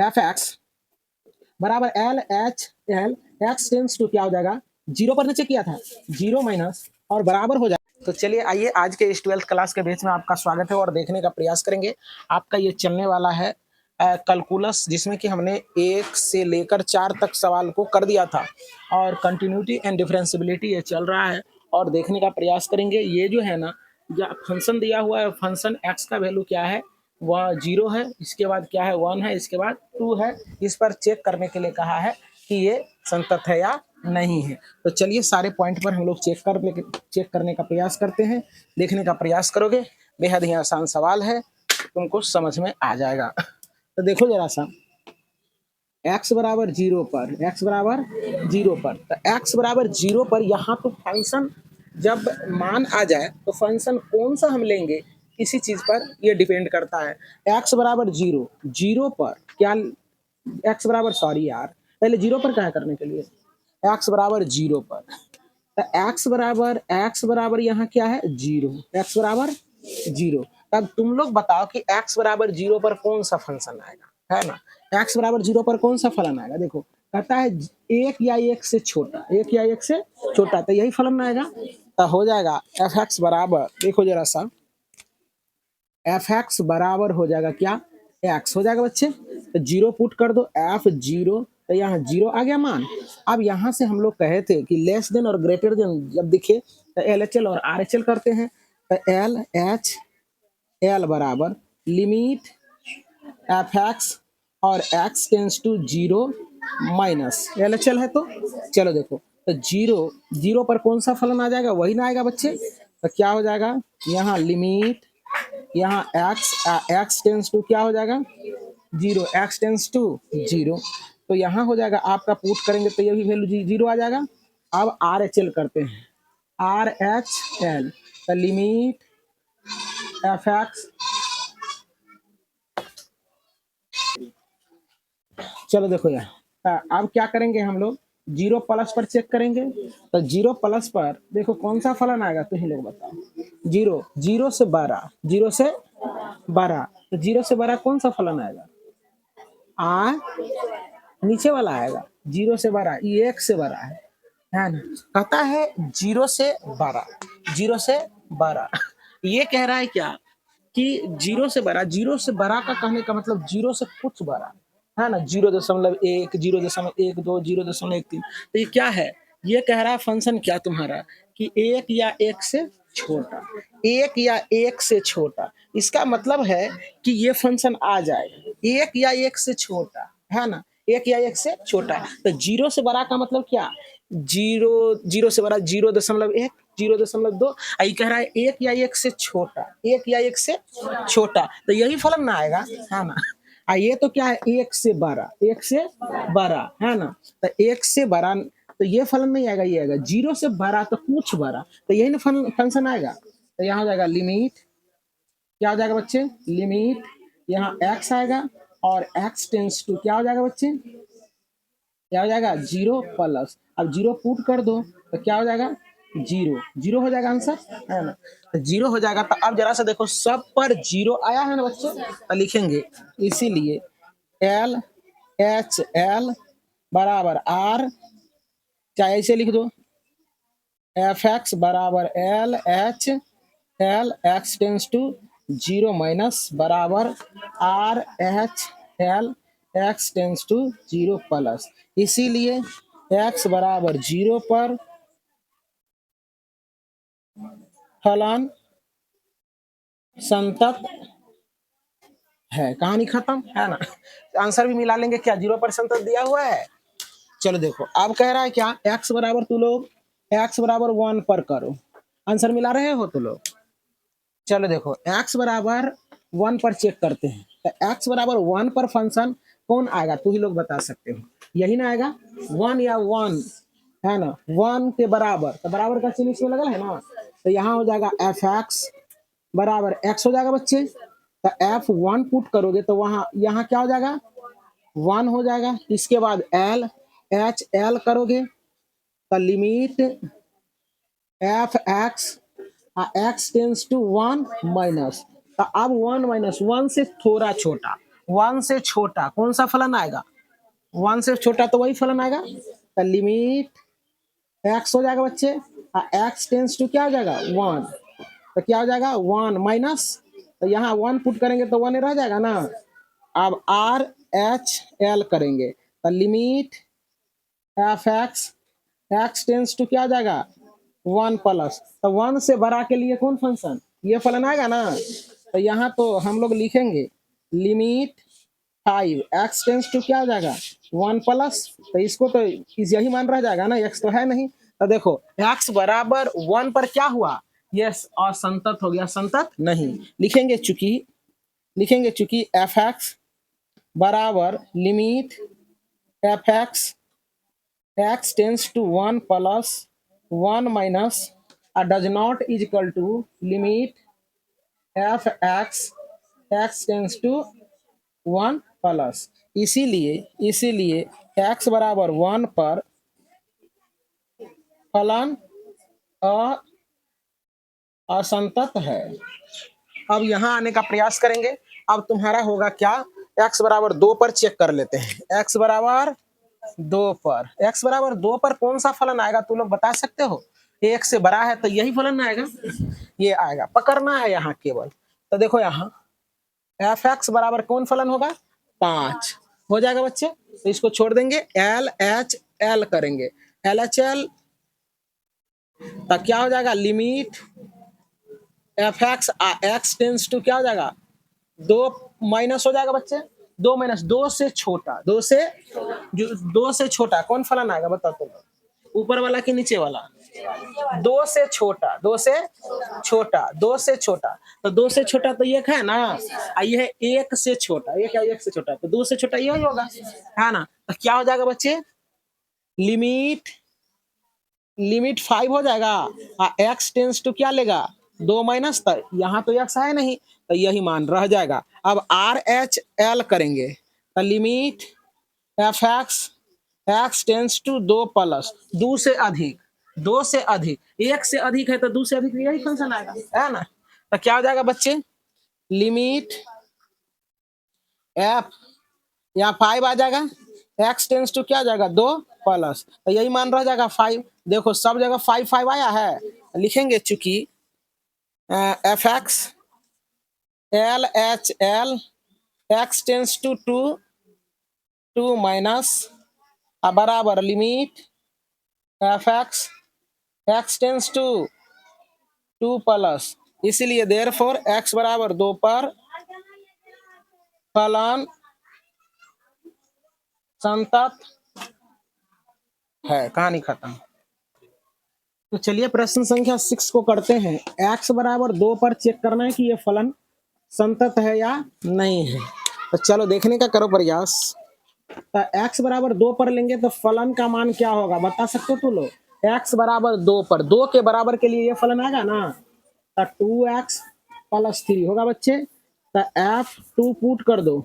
F x बराबर L H L x tends to क्या हो जाएगा, जीरो पर नीचे किया था, जीरो माइनस और बराबर हो जाएगा। तो चलिए आइए आज के इस 12th क्लास के बैच में आपका स्वागत है और देखने का प्रयास करेंगे। आपका ये चलने वाला है कैलकुलस, जिसमें कि हमने 1 से लेकर 4 तक सवाल को कर दिया था और कंटिन्यूटी एंड डिफरेंशियबिलिटी ये चल रहा है और देखने का प्रयास करेंगे। ये जो है ना, या फंक्शन दिया हुआ है, फंक्शन एक्स का वैल्यू क्या है, वह 0 है, इसके बाद क्या है 1 है, इसके बाद 2 है। इस पर चेक करने के लिए कहा है कि ये संतत है या नहीं है। तो चलिए सारे पॉइंट पर हम लोग चेक करने का प्रयास करते हैं। देखने का प्रयास करोगे, बेहद ही आसान सवाल है, तुमको समझ में आ जाएगा। तो देखो जरा सा, x बराबर 0 पर, x बराबर 0 पर, तो x बराबर 0 पर यहाँ तो फंक्शन जब मान आ जाए तो फंक्शन कौन सा हम लेंगे किसी चीज पर ये डिपेंड करता है। x बराबर 0 पर क्या, x बराबर सॉरी यार, पहले 0 पर क्या करने के लिए, x बराबर 0 पर, तो x बराबर यहाँ क्या है 0, x बराबर 0। तब तुम लोग बताओ कि x बराबर 0 पर कौन सा फंक्शन आएगा, है ना। x बराबर 0 पर कौन सा फलन आएगा, देखो कहता है 1 या 1 से छोटा, 1 या 1 से छोटा, तो यही फलन आएगा। तो हो जाएगा एफ एक्स बराबर, देखो जरा सा, एफ एक्स बराबर हो जाएगा क्या, एक्स हो जाएगा बच्चे। तो 0 पुट कर दो, एफ 0, तो यहाँ 0 आ गया मान। अब यहाँ से हम लोग कहे थे कि लेस देन और ग्रेटर देन जब दिखे तो एल एच एल और आर एच एल करते हैं। तो एल एच एल बराबर लिमिट एफ एक्स और x tends to 0 minus L H L है। तो चलो देखो, तो 0 पर कौन सा फलन आ जाएगा, वही ना आएगा बच्चे। तो क्या हो जाएगा, यहाँ लिमिट, यहाँ एक्स टेंस टू क्या हो जाएगा 0, एक्स टेंस टू 0, तो यहाँ हो जाएगा आपका पुट करेंगे तो ये भी वैल्यू 0 आ जाएगा। अब आर एच एल करते हैं, आर एच एल, तो लिमिट एफ एक्स, चलो देखो यार, अब क्या करेंगे हम लोग, 0 प्लस पर चेक करेंगे। तो 0 प्लस पर देखो कौन सा फलन आएगा, तुम ही लोग बताओ। 0 से 12, 0 से 12, तो 0 से 12 कौन सा फलन आएगा, नीचे वाला आएगा। 0 से 12 ये 1 से 12 है ना। कहता है 0 से 12, 0 से 12, ये कह रहा है क्या कि 0 से 12, 0 से 12 का कहने का मतलब 0 से कुछ बड़ा है ना, 0.1, 0.12, 0.13। तो ये क्या है, ये कह रहा है फंक्शन क्या तुम्हारा कि 1 या 1 से छोटा, 1 या 1 से छोटा, इसका मतलब है कि ये फंक्शन आ जाए 1 या 1 से छोटा, है ना, 1 या 1 से छोटा। तो 0 से बड़ा का मतलब क्या, 0 से बड़ा 0.1, 0.2, आई कह रहा है 1 या 1 से छोटा, 1 या 1 से छोटा, तो यही फलन ना आएगा, है ना। ये तो क्या है 1 से 12, 1 से 12, है ना। तो 1 से 12, तो ये फलन नहीं आएगा, ये आएगा 0 से 12 तो कुछ 12, तो यही ना फंक्शन आएगा। तो यहाँ हो जाएगा लिमिट, क्या हो जाएगा बच्चे, लिमिट, यहाँ x आएगा और x टेंस टू क्या हो जाएगा बच्चे, क्या हो जाएगा 0 प्लस, अब 0 पुट कर दो तो क्या हो जाएगा 0, 0 हो जाएगा आंसर, है ना। तो 0 हो जाएगा। तो अब जरा सा देखो, सब पर 0 आया है ना बच्चे, तो लिखेंगे इसीलिए एल एच एल बराबर आर, चाहे ऐसे लिख दो, एफ एक्स बराबर L H L, x tends to 0 minus बराबर R H L, x tends to 0 plus, इसीलिए x बराबर 0 पर फलन संतत है, कहानी खत्म, है ना। आंसर भी मिला लेंगे क्या, 0 पर संतत दिया हुआ है। चलो देखो, अब कह रहा है क्या, x बराबर तू लोग x बराबर 1 पर करो, आंसर मिला रहे हो तो लोग। चलो देखो, x बराबर 1 पर चेक करते हैं। तो x बराबर 1 पर फंक्शन कौन आएगा, तू ही लोग बता सकते हो, यही ना आएगा 1 या 1, है ना, 1 के बराबर, तो बराबर का चिन्ह इसमें लगा है ना। तो यहाँ हो जाएगा एफ एक्स बराबर x हो जाएगा बच्चे। तो f1 पुट करोगे तो वहाँ यहाँ क्या हो जाएगा 1 हो जाएगा। इसके बाद एल एच एल करोगे तो limit F x x tends to 1 minus, तो अब 1 माइनस 1 से थोड़ा छोटा, वन से छोटा कौन सा फलन आएगा, वन से छोटा तो वही फलन आएगा। तो लिमिट एक्स हो जाएगा बच्चे, एक्स टेंस टू क्या हो जाएगा वन, तो क्या हो जाएगा वन माइनस, तो यहाँ वन पुट करेंगे तो वन रह जाएगा ना। अब आर एच एल करेंगे तो limit F x, x tends to क्या हो जाएगा वन प्लस, तो वन से बड़ा के लिए कौन फंक्शन ये फलन आएगा ना। तो यहाँ तो हम लोग लिखेंगे limit five x tends to क्या हो जाएगा वन प्लस, तो इसको तो यही मान रह जाएगा ना, एक्स तो है नहीं। तो देखो एक्स बराबर वन पर क्या हुआ, यस असंतत हो गया, संतत नहीं लिखेंगे चूंकि एफ एक्स बराबर limit F x x tends to one plus one minus does not is equal to limit F x x tends to one plus, इसीलिए एक्स बराबर वन पर फलन असंतत है। अब यहाँ आने का प्रयास करेंगे। अब तुम्हारा होगा क्या, x बराबर 2 पर चेक कर लेते हैं। x बराबर 2 पर, x बराबर 2 पर कौन सा फलन आएगा तुम लोग बता सकते हो, एक से बड़ा है तो यही फलन आएगा, ये आएगा, पकड़ना है यहाँ केवल। तो देखो यहाँ एफ एक्स बराबर कौन फलन होगा 5 हो जाएगा बच्चे, तो इसको छोड़ देंगे, एल एच एल करेंगे, एल एच एल तो क्या हो जाएगा limit F x x tends to क्या हो जाएगा 2 माइनस हो जाएगा बच्चे, 2 माइनस 2 से छोटा, 2 से छोटा कौन फलन आएगा बताओ तुम, ऊपर वाला कि नीचे वाला, 2 से छोटा, 2 से छोटा, 2 से छोटा, तो 2 से छोटा तो एक है ना, ये है 1 से छोटा, ये क्या 1 से छोटा, तो 2 से छोटा ये होगा है ना। तो क्या हो जाएगा बच्चे लिमिट 5 हो जाएगा, एक्स टेंस टू क्या लेगा 2 माइनस, तो यहाँ तो एक्स है नहीं तो यही मान रह जाएगा। अब आर एच एल करेंगे तो limit F x x tends to 2 plus 2 से अधिक, 2 से अधिक, 1 से अधिक है तो 2 से अधिक यही फंक्शन आएगा है ना। तो क्या हो जाएगा बच्चे लिमिट एफ, यहाँ 5 आ जाएगा, एक्स टेंस टू क्या आ जाएगा 2 प्लस, तो यही मान रह जाएगा 5। देखो सब जगह 5 5 आया है, लिखेंगे चूंकि F X L H L x tends to 2 minus बराबर limit F x x tends to 2 plus, इसीलिए देयरफॉर एक्स बराबर 2 पर फलन संतत है, कहानी खत्म। तो चलिए प्रश्न संख्या 6 को करते हैं। x बराबर 2 पर चेक करना है कि ये फलन संतत है या नहीं है, तो चलो देखने का करो प्रयास। तो x बराबर 2 पर लेंगे तो फलन का मान क्या होगा बता सकते हो तुम लोग, x बराबर 2 पर 2 के बराबर के लिए ये फलन आएगा ना, तो 2x प्लस 3 होगा बच्चे, तो f2 पुट कर दो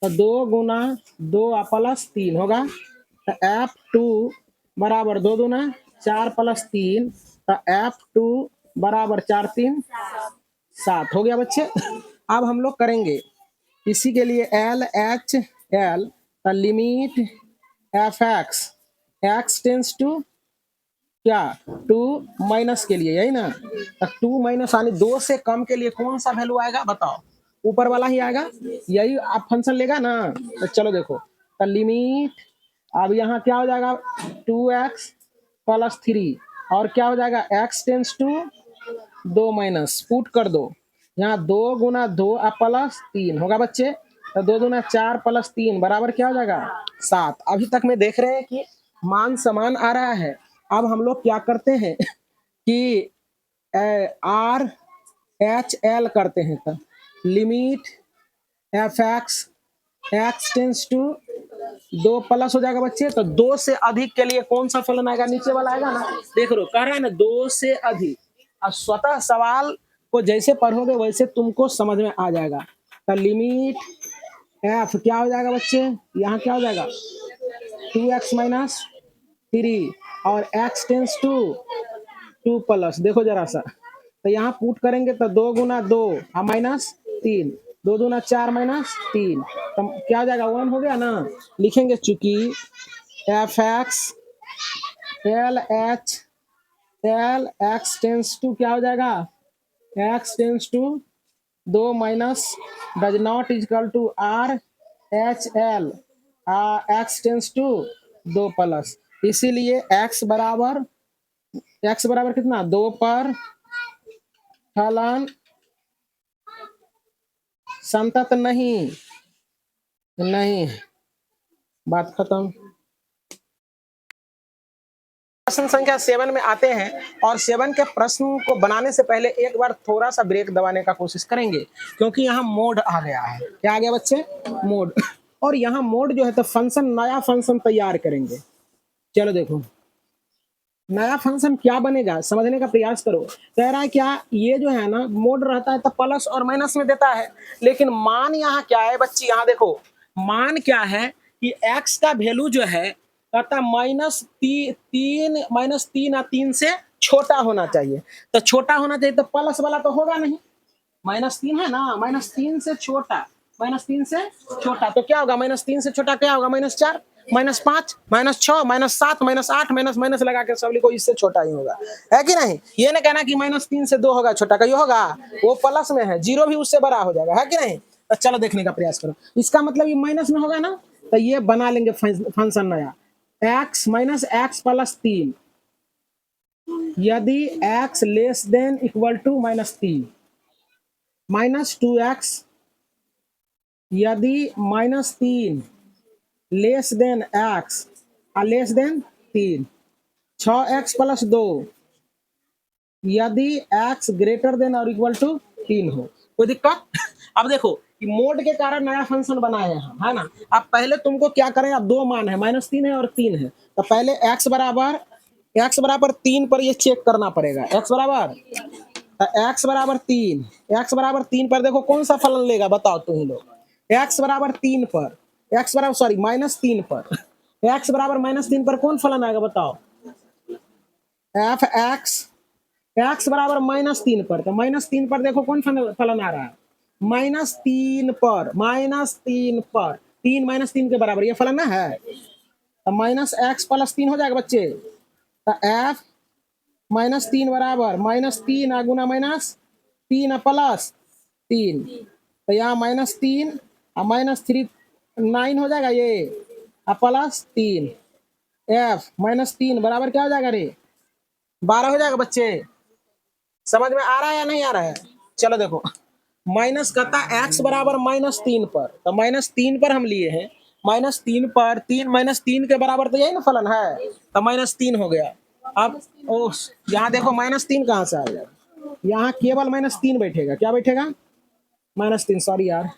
तो 2 गुना 2 प्लस 3 होगा, तो f2 बराबर 2 दूना 4 प्लस 3, तो f2 बराबर 4 3 7 हो गया बच्चे। अब हम लोग करेंगे इसी के लिए L H L limit F x x tends to क्या 2 माइनस के लिए, यही ना, तो 2 माइनस यानी 2 से कम के लिए कौन सा वैल्यू आएगा बताओ, ऊपर वाला ही आएगा, यही आप फंक्शन लेगा ना। तो चलो देखो तो लिमिट, अब यहाँ क्या हो जाएगा 2x प्लस 3 और क्या हो जाएगा x tends to 2 minus, put कर दो, यहाँ 2 गुना 2 प्लस 3 होगा बच्चे, तो 2 गुना 4 प्लस 3 बराबर क्या हो जाएगा 7। अभी तक में देख रहे हैं कि मान समान आ रहा है। अब हम लोग क्या करते हैं कि आर एच एल करते हैं, तो limit F x x tends to 2 plus हो जाएगा बच्चे, तो 2 से अधिक के लिए कौन सा फलन आएगा नीचे वाला आएगा ना, देख लो कह रहा है ना 2 से अधिक, और स्वतः सवाल को जैसे पढ़ोगे वैसे तुमको समझ में आ जाएगा। तो लिमिट एफ क्या हो जाएगा बच्चे, यहाँ क्या हो जाएगा 2x माइनस 3 और x टेंस टू 2 प्लस, देखो जरा सा, तो यहाँ पुट करेंगे तो 2 गुना 2 माइनस 3, 2 दूना 4 माइनस 3, तो क्या हो जाएगा 1 हो गया ना। लिखेंगे चूंकि f L x tends to क्या हो जाएगा, x tends to 2 minus does not is equal to R H L, x tends to 2 plus, इसीलिए एक्स बराबर कितना 2 पर फलन संतत नहीं, नहीं, बात खत्म। प्रश्न संख्या 7 में आते हैं और 7 के प्रश्न को बनाने से पहले एक बार थोड़ा सा ब्रेक दबाने का कोशिश करेंगे, क्योंकि यहाँ मोड आ गया है। क्या आ गया बच्चे, मोड। और यहाँ मोड जो है तो फंक्शन, नया फंक्शन तैयार करेंगे। चलो देखो नया फंक्शन क्या बनेगा, समझने का प्रयास करो। कह रहा है क्या, ये जो है ना मोड रहता है तो प्लस और माइनस में देता है, लेकिन मान यहाँ क्या है बच्ची, यहाँ देखो मान क्या है कि x का वैल्यू जो है कहता -3 या 3 से छोटा होना चाहिए। तो छोटा होना चाहिए तो प्लस वाला तो होगा नहीं, -3 है ना, -3 से छोटा, -3 से छोटा तो क्या होगा, -3 से छोटा क्या होगा, -4, -5, -6, -7, -8, माइनस माइनस लगा के सब लिखो, इससे छोटा ही होगा, है कि नहीं। ये ना कहना कि -3 से 2 होगा छोटा, कहीं होगा, वो प्लस में है, जीरो भी उससे बड़ा हो जाएगा, है कि नहीं। तो चलो देखने का प्रयास करो, इसका मतलब ये माइनस में होगा ना, तो ये बना लेंगे फंक्शन नया, x माइनस एक्स प्लस 3, यदि x less than equal to -3, -2x यदि -3 less than x less than 3, 6x plus 2 यदि x ग्रेटर देन और इक्वल टू 3 हो। कोई दिक्कत। अब देखो कि मोड के कारण नया फंक्शन बनाए हैं हम, है ना। अब पहले तुमको क्या करें, अब 2 मान है, -3 है और 3 है, तो पहले x बराबर 3 पर ये चेक करना पड़ेगा, x बराबर 3, x बराबर 3 पर देखो कौन सा फलन लेगा, बताओ तुम ही लोग। x बराबर 3 पर, x बराबर सॉरी -3 पर, x बराबर -3 पर कौन फलन आएगा बताओ, एफ x बराबर -3 पर, तो -3 पर देखो कौन फलन आ रहा है, -3 पर, -3 पर, 3 -3 के बराबर ये फलन ना है, तो -x प्लस 3 हो जाएगा बच्चे, तो f -3 बराबर -3 गुना -3 प्लस 3, तो यहाँ -3 और -3 9 हो जाएगा ये, प्लस 3, f -3 बराबर क्या हो जाएगा रे, 12 हो जाएगा बच्चे। समझ में आ रहा है या नहीं आ रहा है। चलो देखो माइनस कहता x बराबर -3 पर, तो -3 पर हम लिए हैं, -3 पर 3 -3 के बराबर तो यही ना फलन है, तो -3 हो गया। अब ओ यहाँ देखो -3 कहाँ से आ गया, यहाँ केवल -3 बैठेगा, क्या बैठेगा, -3, सॉरी यार,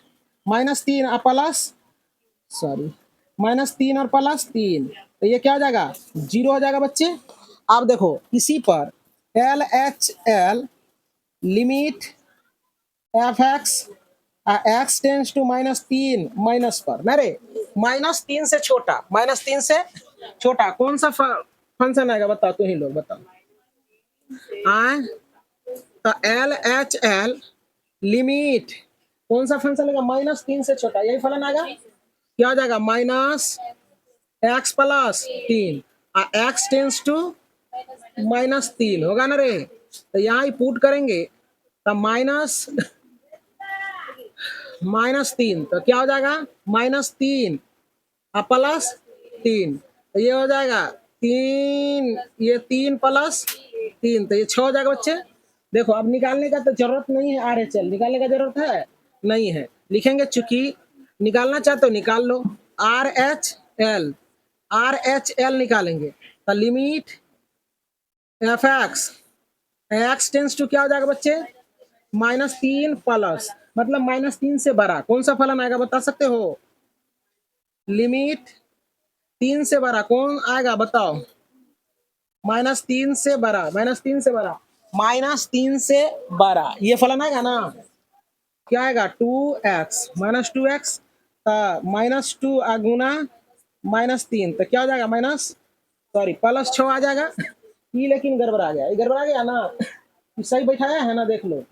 -3 प्लस सॉरी -3 और प्लस 3, तो ये क्या हो जाएगा 0 हो जाएगा बच्चे। अब देखो इसी पर LHL limit F x tends to -3 minus पर, ना रे, -3 से छोटा, -3 से छोटा कौन सा फंक्शन आएगा बताओ, तुम ही लोग बताओ। तो LHL लिमिट कौन सा फंक्शन आएगा, -3 से छोटा, यही फलन आएगा, क्या हो जाएगा -x plus 3, x tends to -3 होगा ना रे, तो यहाँ ही पुट करेंगे, तो -3, तो क्या हो जाएगा -3 प्लस 3, तो ये हो जाएगा 3, ये 3 प्लस 3, तो ये 6 हो जाएगा बच्चे। देखो अब निकालने का तो जरूरत नहीं है, RHL निकालने का जरूरत है नहीं है, लिखेंगे चूंकि निकालना चाहते हो निकाल लो, RHL निकालेंगे, तो limit F x tends to क्या हो जाएगा बच्चे -3 प्लस, मतलब -3 से बड़ा कौन सा फलन आएगा बता सकते हो, लिमिट 3 से बड़ा कौन आएगा बताओ, -3 से बड़ा, -3 से बड़ा, -3 से बड़ा ये फलन आएगा ना, क्या आएगा 2x, -2x -2 गुना -3, तो क्या हो जाएगा प्लस 6 आ जाएगा। ये लेकिन गड़बड़ा गया, ये गड़बड़ा गया ना, सही बैठाया है ना, देख लो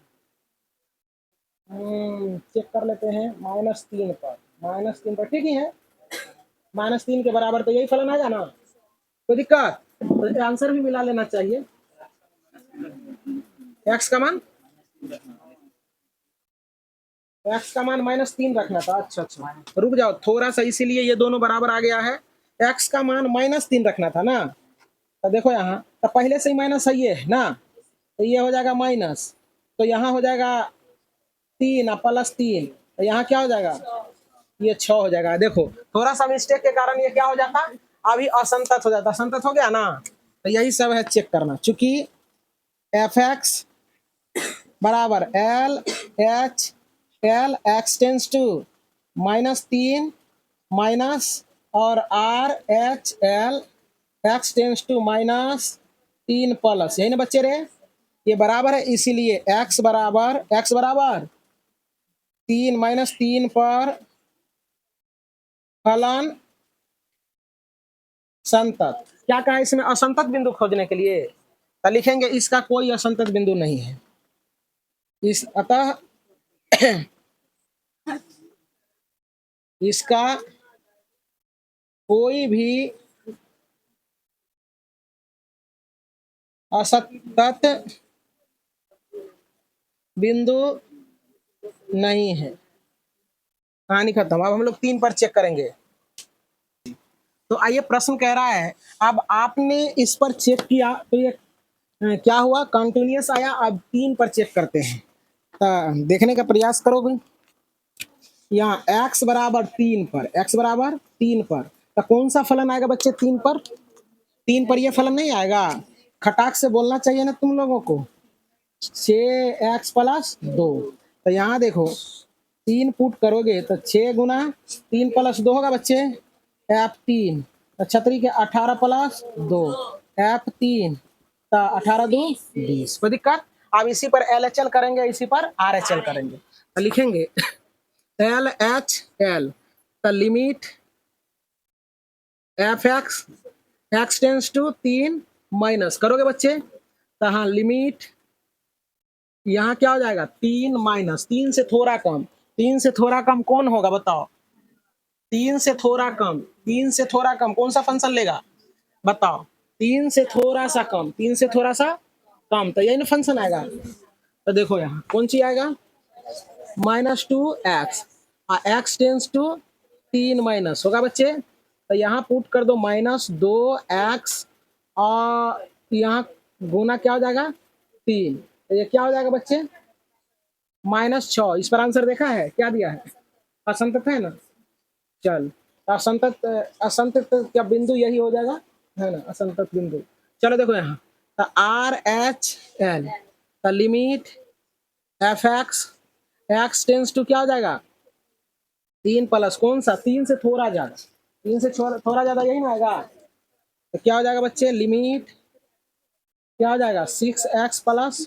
चेक कर लेते हैं -3 पर, -3 पर ठीक ही है। -3 के बराबर तो यही फलन आएगा ना, कोई दिक्कत? तो आंसर भी मिला लेना चाहिए। एक्स का मान -3 रखना था। अच्छा अच्छा, रुक जाओ थोड़ा सा, इसीलिए ये दोनों बराबर आ गया है। एक्स का मान -3 रखना था ना, तो देखो यहाँ तो पहले से ही माइनस है ये ना, तो ये हो जाएगा माइनस, तो यहाँ हो जाएगा 3 और +3, तो यहाँ क्या हो जाएगा, ये 6 हो जाएगा। देखो थोड़ा सा मिस्टेक के कारण ये क्या हो जाता, अभी असंतत हो जाता, संतत हो गया ना, तो यही सब है चेक करना। चूंकि एफ एक्स बराबर L H L x tends to -3 minus और R H L x tends to -3 plus, यही ना बच्चे रे, ये बराबर है, इसीलिए x बराबर 3 -3 पर फलन संतत। क्या कहा इसमें, असंतत बिंदु खोजने के लिए, तो लिखेंगे इसका कोई असंतत बिंदु नहीं है। इस अतः इसका कोई भी असंतत बिंदु नहीं है। कहानी खत्म। अब हम लोग 3 पर चेक करेंगे। तो आइए, प्रश्न कह रहा है, अब आपने इस पर चेक किया तो ये क्या हुआ, कंटिन्यूअस आया। अब 3 पर चेक करते हैं, तो देखने का प्रयास करो भाई। यहाँ x बराबर 3 पर, x बराबर 3 पर, तो कौन सा फलन आएगा बच्चे 3 पर? 3 पर ये फलन नहीं आएगा, खटाक से बोलना चाहिए ना तुम लोगों को। 6x + 2, तो यहाँ देखो 3 पुट करोगे तो 6 गुना 3 + 2 होगा बच्चे F3, तो छतरी के 18 + 2 F3, तो 18 2 20। कोई दिक्कत? अब इसी पर LHL करेंगे, इसी पर RHL करेंगे, तो लिखेंगे LHL, तो limit FX x tends to 3 minus करोगे बच्चे, तो हाँ लिमिट यहाँ क्या हो जाएगा, 3 माइनस 3 से थोड़ा कम, 3 से थोड़ा कम कौन होगा बताओ, 3 से थोड़ा कम, 3 से थोड़ा कम कौन सा फंक्शन लेगा बताओ, 3 से थोड़ा सा कम, 3 से थोड़ा सा कम, तो यही ना फंक्शन आएगा। तो देखो यहाँ कौन सी आएगा, -2x, x tends to 3 minus होगा बच्चे, तो यहाँ पुट कर दो -2x, और यहाँ गुना क्या हो जाएगा 3, तो ये क्या हो जाएगा बच्चे -6। इस पर आंसर देखा है क्या दिया है, असंतत है ना। चल, असंतत, असंतत क्या बिंदु यही हो जाएगा, है ना असंतत बिंदु। चलो देखो यहाँ, तो RHL, तो limit FX x tends to क्या हो जाएगा 3 प्लस कौन सा, 3 से थोड़ा ज्यादा, 3 से थोड़ा ज्यादा यही ना आएगा, तो क्या हो जाएगा बच्चे लिमिट क्या हो जाएगा 6x +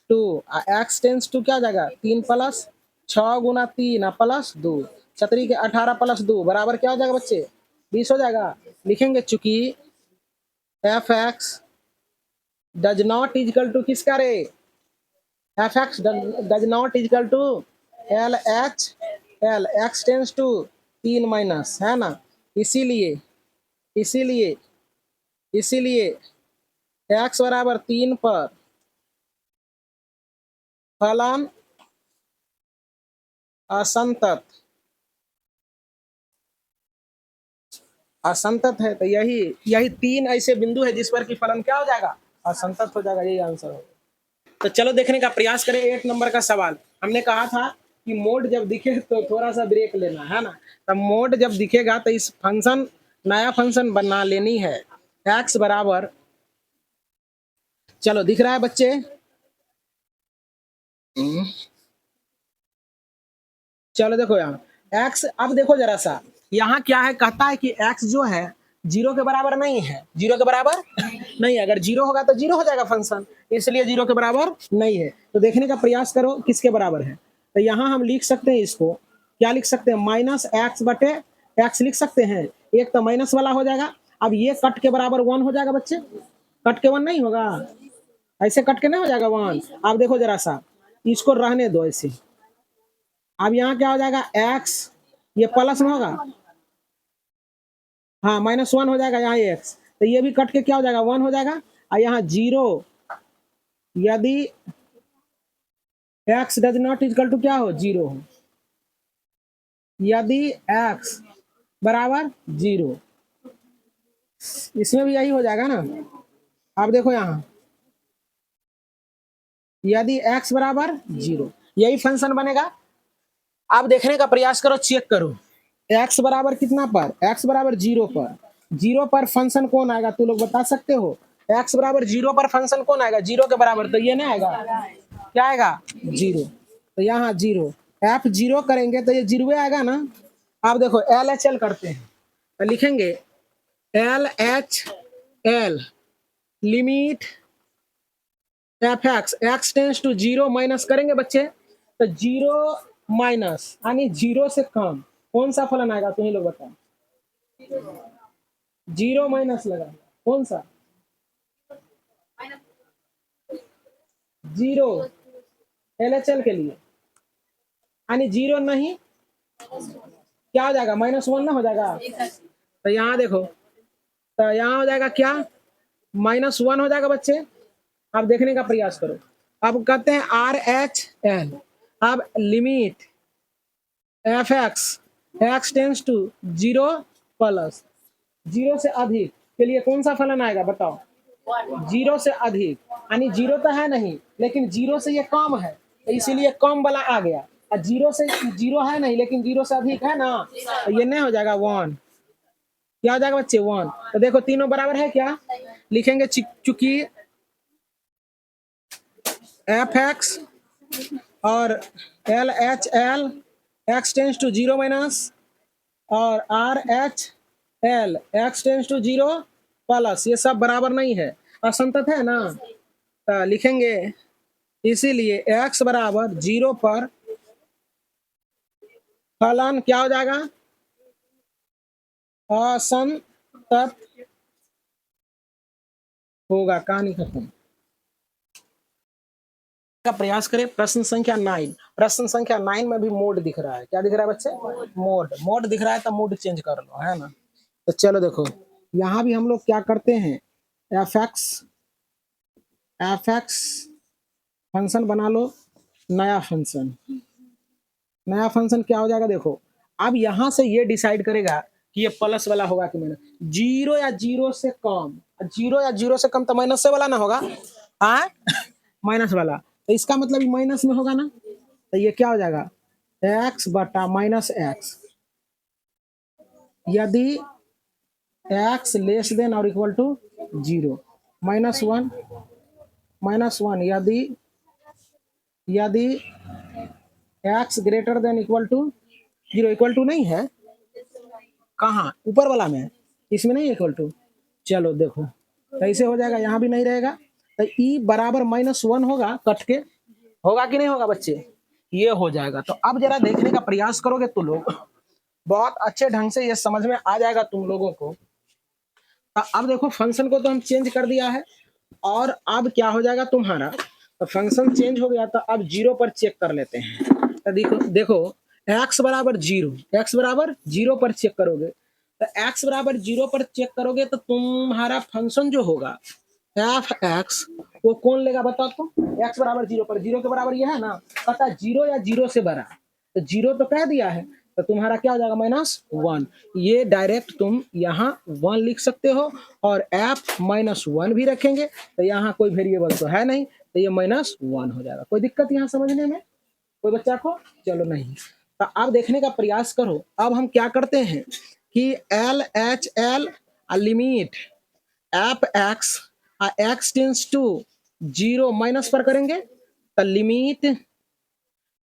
2, x टेंस टू क्या हो जाएगा 3 + 6 गुना 3 +2, छतरी के 18 + 2 बराबर क्या हो जाएगा बच्चे 20 हो जाएगा। लिखेंगे चूंकि FX does not is equal to किसका रे, FX does not is equal to LHL, x tends to 3 minus, है ना, इसीलिए इसीलिए इसीलिए x बराबर 3 पर फलन असंतत असंतत है। तो यही यही 3 ऐसे बिंदु है जिस पर कि फलन क्या हो जाएगा, असंतत हो जाएगा, यही आंसर है। तो चलो देखने का प्रयास करें 8 नंबर का सवाल। हमने कहा था कि मोड जब दिखे तो थोड़ा सा ब्रेक लेना है ना, तब मोड जब दिखेगा तो इस फंक्शन, नया फंक्शन बना लेनी है। x बराबर, चलो दिख रहा है बच्चे, चलो देखो यहाँ x, अब देखो जरा सा, यहाँ क्या है, कहता है कि x जो है 0 के बराबर नहीं है, 0 के बराबर नहीं है, अगर 0 होगा तो 0 हो जाएगा फंक्शन, इसलिए 0 के बराबर नहीं है। तो देखने का प्रयास करो किसके बराबर है, तो यहाँ हम लिख सकते हैं इसको, क्या लिख सकते हैं -x/x लिख सकते हैं, एक तो माइनस वाला हो जाएगा। अब ये कट के बराबर 1 हो जाएगा बच्चे, कट के 1 नहीं होगा, ऐसे कट के नहीं हो जाएगा 1। अब देखो जरा सा, इसको रहने दो ऐसे, अब यहाँ क्या हो जाएगा x, ये प्लस में होगा, हाँ -1 हो जाएगा यहाँ x, तो ये भी कट के क्या हो जाएगा 1 हो जाएगा, और यहाँ 0 यदि x does not equal to क्या हो 0 हो, यदि x बराबर 0, इसमें भी यही हो जाएगा ना। अब देखो यहाँ यदि x बराबर 0, यही फंक्शन बनेगा। आप देखने का प्रयास करो, चेक करो x बराबर कितना पर, x बराबर 0 पर, 0 पर फंक्शन कौन आएगा, तू लोग बता सकते हो। x बराबर 0 पर फंक्शन कौन आएगा 0 के बराबर, तो ये नहीं आएगा, क्या आएगा 0, तो यहाँ 0, f 0 करेंगे तो ये 0 आएगा ना। अब देखो LHL करते हैं, तो लिखेंगे LHL limit fx x tends to 0 minus करेंगे बच्चे, तो 0 माइनस यानी 0 से कम कौन सा फलन आएगा, तुम ही लोग बताओ। 0 माइनस लगा कौन सा, 0 LHL के लिए, यानी 0 नहीं क्या हो जाएगा -1 ना हो जाएगा, तो यहाँ देखो, तो यहाँ हो जाएगा क्या -1 हो जाएगा बच्चे। आप देखने का प्रयास करो। अब कहते हैं RHL, अब limit fx x tends to 0 plus 0 से अधिक के लिए कौन सा फलन आएगा बताओ, 0 से अधिक, यानी 0 तो है नहीं लेकिन 0 से ये कम है, तो इसीलिए कम वाला आ गया, और 0 से 0 है नहीं लेकिन 0 से अधिक है ना, तो ये नहीं हो जाएगा 1, क्या हो जाएगा बच्चे 1। तो देखो तीनों बराबर है क्या, लिखेंगे चूंकि fx और LHL x tends to 0 minus और RHL x tends to 0 plus, ये सब बराबर नहीं है, असंतत है ना, तो लिखेंगे इसीलिए x बराबर 0 पर फलन क्या हो जाएगा असंतत होगा, कहानी खत्म। का प्रयास करें प्रश्न संख्या 9, प्रश्न संख्या 9 में भी मोड दिख रहा है, क्या दिख रहा है बच्चे, मोड दिख रहा है, तो मूड चेंज कर लो, है ना। तो चलो देखो यहाँ भी हम लोग क्या करते हैं, fx फंक्शन बना लो, नया फंक्शन क्या हो जाएगा देखो। अब यहाँ से ये डिसाइड करेगा कि ये प्लस वाला होगा कि माइनस, 0 या 0 से कम, 0 या 0 से कम तो माइनस से वाला ना होगा, हाँ माइनस वाला, तो इसका मतलब माइनस में होगा ना, तो ये क्या हो जाएगा x बटा -x, यदि x लेस देन और इक्वल टू 0, -1 यदि x greater than equal to 0, equal to नहीं है कहाँ, ऊपर वाला में, इसमें नहीं इक्वल टू, चलो देखो कैसे हो जाएगा, यहाँ भी नहीं रहेगा, तो e बराबर -1 होगा, कट के होगा कि नहीं होगा बच्चे, ये हो जाएगा। तो अब जरा देखने का प्रयास करोगे तो लोग बहुत अच्छे ढंग से ये समझ में आ जाएगा तुम लोगों को। तो अब देखो फंक्शन को तो हम चेंज कर दिया है, और अब क्या हो जाएगा तुम्हारा, तो फंक्शन चेंज हो गया, तो अब 0 पर चेक कर लेते हैं। तो देखो x बराबर 0 पर चेक करोगे, तो x बराबर 0 पर चेक करोगे तो तुम्हारा फंक्शन जो होगा fx वो कौन लेगा बताओ, तो x बराबर 0 पर, 0 के बराबर ये है ना, पता 0 या 0 से बड़ा, तो 0 तो कह दिया है, तो तुम्हारा क्या हो जाएगा -1, ये डायरेक्ट तुम यहाँ 1 लिख सकते हो, और f -1 भी रखेंगे, तो यहाँ कोई वेरिएबल तो है नहीं, तो ये -1 हो जाएगा। कोई दिक्कत यहाँ समझने में कोई बच्चा को, चलो नहीं। तो अब देखने का प्रयास करो, अब हम क्या करते हैं कि LHL limit fx x tends to 0 minus पर करेंगे, तो लिमिट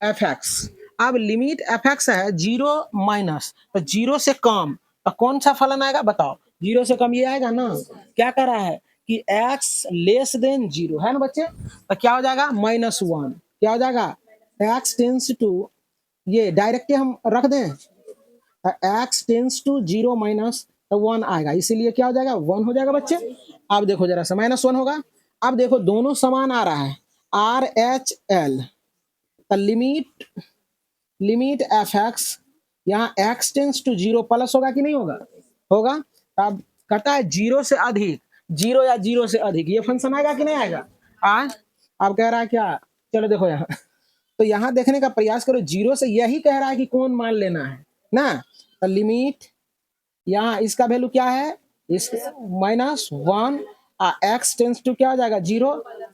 fx, अब लिमिट fx है 0 माइनस, तो 0 से कम, तो कौन सा फलन आएगा बताओ, 0 से कम ये आएगा ना, क्या कर रहा है कि x लेस देन 0 है ना बच्चे, तो क्या हो जाएगा -1, क्या हो जाएगा x टेंस टू, ये डायरेक्ट हम रख दें, x टेंस टू 0 माइनस, तो 1 आएगा, इसीलिए क्या हो जाएगा 1 हो जाएगा बच्चे। अब देखो जरा सा -1 होगा, अब देखो दोनों समान आ रहा है RHL, limit limit F X, यहाँ X tends to zero plus होगा कि नहीं होगा, होगा। अब कहता है जीरो से अधिक, जीरो या जीरो से अधिक, ये फंक्शन आएगा कि नहीं आएगा, अब कह रहा है क्या, चलो देखो यहाँ, तो यहाँ देखने का प्रयास करो, जीरो से यही कह रहा है कि कौन मान लेना है ना। तो लिमिट यहाँ इसका वैल्यू क्या है, इस -1, एक्स टेंस टू क्या हो जाएगा जीरो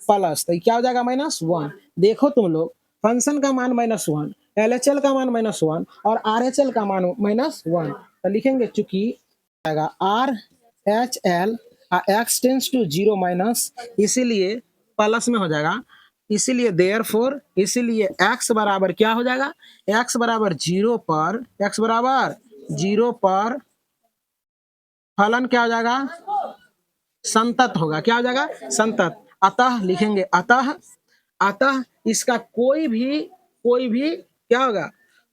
प्लस, तो क्या हो जाएगा -1। देखो तुम लोग, फंक्शन का मान -1, LHL का मान -1 और RHL का मान -1, तो लिखेंगे चूंकि आएगा RHL x tends to zero minus, इसीलिए प्लस में हो जाएगा, इसीलिए देयरफॉर, इसीलिए x बराबर क्या हो जाएगा, x बराबर जीरो पर, x बराबर जीरो पर फलन क्या हो जाएगा, संतत होगा, क्या हो जाएगा, संतत। अतः लिखेंगे अतः, अतः इसका कोई भी क्या होगा,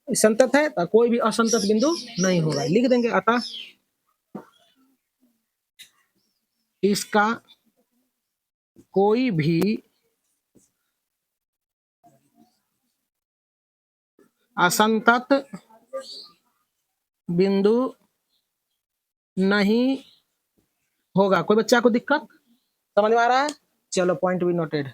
संतत है तो कोई भी असंतत बिंदु नहीं होगा, लिख देंगे अतः इसका कोई भी असंतत बिंदु नहीं होगा। कोई बच्चा को दिक्कत समझ में आ रहा है, चलो पॉइंट भी नोटेड।